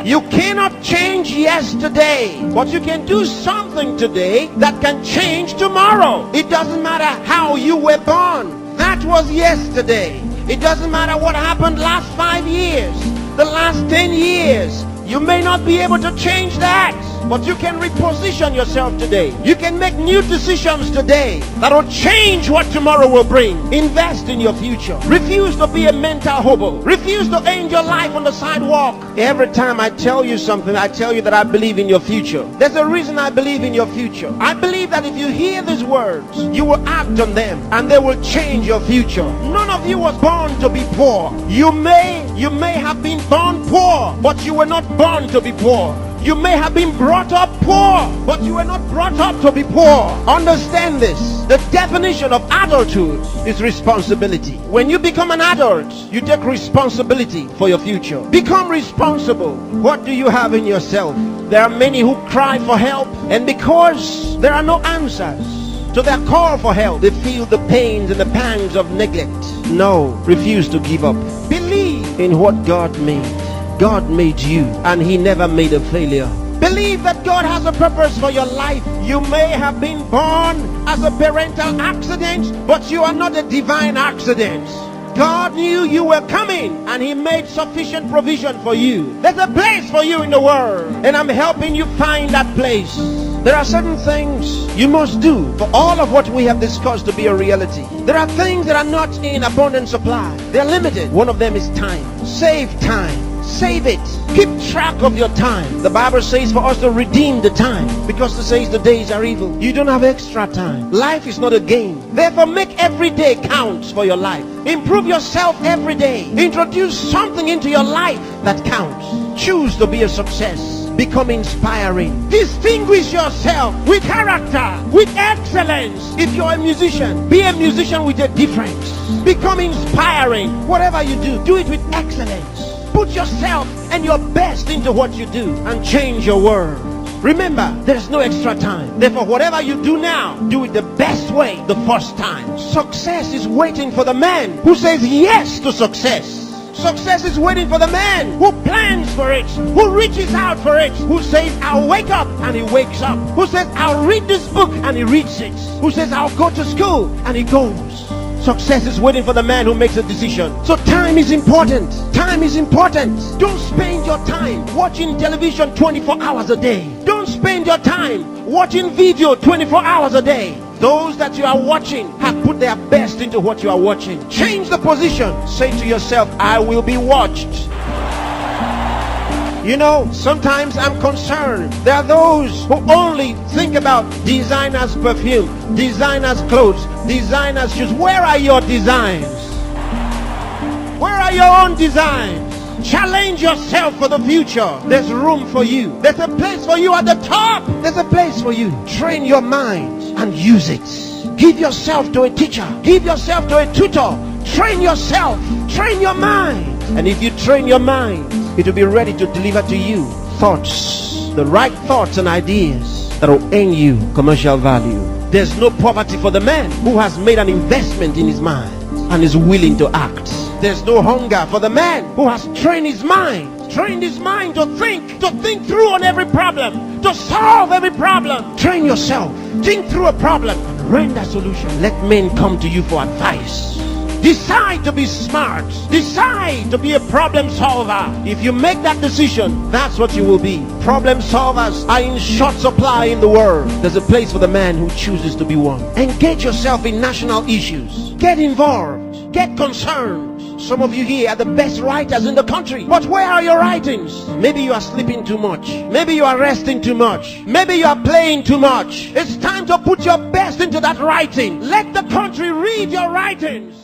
You cannot change yesterday, but you can do something today that can change tomorrow. It doesn't matter how you were born. That was yesterday. It doesn't matter what happened last 5 years, the last 10 years. You may not be able to change that, but you can reposition yourself today. You can make new decisions today that will change what tomorrow will bring. Invest in your future. Refuse to be a mental hobo. Refuse to end your life on the sidewalk. Every time I tell you something, I tell you that I believe in your future. There's a reason I believe in your future. I believe that if you hear these words, you will act on them and they will change your future. None of you was born to be poor. You may have been born poor, but you were not born to be poor. You may have been brought up poor, but you were not brought up to be poor. Understand this. The definition of adulthood is responsibility. When you become an adult, you take responsibility for your future. Become responsible. What do you have in yourself? There are many who cry for help, and because there are no answers to their call for help, they feel the pains and the pangs of neglect. No, refuse to give up. Believe in what God made. God made you, and He never made a failure. Believe that God has a purpose for your life. You may have been born as a parental accident, but you are not a divine accident. God knew you were coming, and He made sufficient provision for you. There's a place for you in the world, and I'm helping you find that place. There are certain things you must do for all of what we have discussed to be a reality. There are things that are not in abundant supply. They're limited. One of them is time. Save time. Save it. Keep track of your time. The Bible says for us to redeem the time, because it says the days are evil. You don't have extra time. Life is not a game. Therefore, make every day count for your life. Improve yourself every day. Introduce something into your life that counts. Choose to be a success. Become inspiring. Distinguish yourself with character, with excellence. If you're a musician, be a musician with a difference. Become inspiring. Whatever you do, do it with excellence. Put yourself and your best into what you do and change your world. Remember, there's no extra time. Therefore, whatever you do now, do it the best way the first time. Success is waiting for the man who says yes to success. Success is waiting for the man who plans for it, who reaches out for it, who says, I'll wake up, and he wakes up, who says, I'll read this book, and he reads it, who says, I'll go to school, and he goes. Success is waiting for the man who makes a decision. So time is important. Time is important. Don't spend your time watching television 24 hours a day. Don't spend your time watching video 24 hours a day. Those that you are watching have put their best into what you are watching. Change the position. Say to yourself, I will be watched. You know, sometimes I'm concerned. There are those who only think about designers' perfume, designers' clothes, designers' shoes. Where are your designs? Where are your own designs? Challenge yourself for the future. There's room for you. There's a place for you at the top. There's a place for you. Train your mind and use it. Give yourself to a teacher. Give yourself to a tutor. Train yourself. Train your mind. And if you train your mind, it will be ready to deliver to you thoughts, the right thoughts and ideas that will earn you commercial value. There's no poverty for the man who has made an investment in his mind and is willing to act. There's no hunger for the man who has trained his mind to think through on every problem, to solve every problem. Train yourself, think through a problem and render a solution. Let men come to you for advice. Decide to be smart. Decide to be a problem solver. If you make that decision, that's what you will be. Problem solvers are in short supply in the world. There's a place for the man who chooses to be one. Engage yourself in national issues. Get involved. Get concerned. Some of you here are the best writers in the country. But where are your writings? Maybe you are sleeping too much. Maybe you are resting too much. Maybe you are playing too much. It's time to put your best into that writing. Let the country read your writings.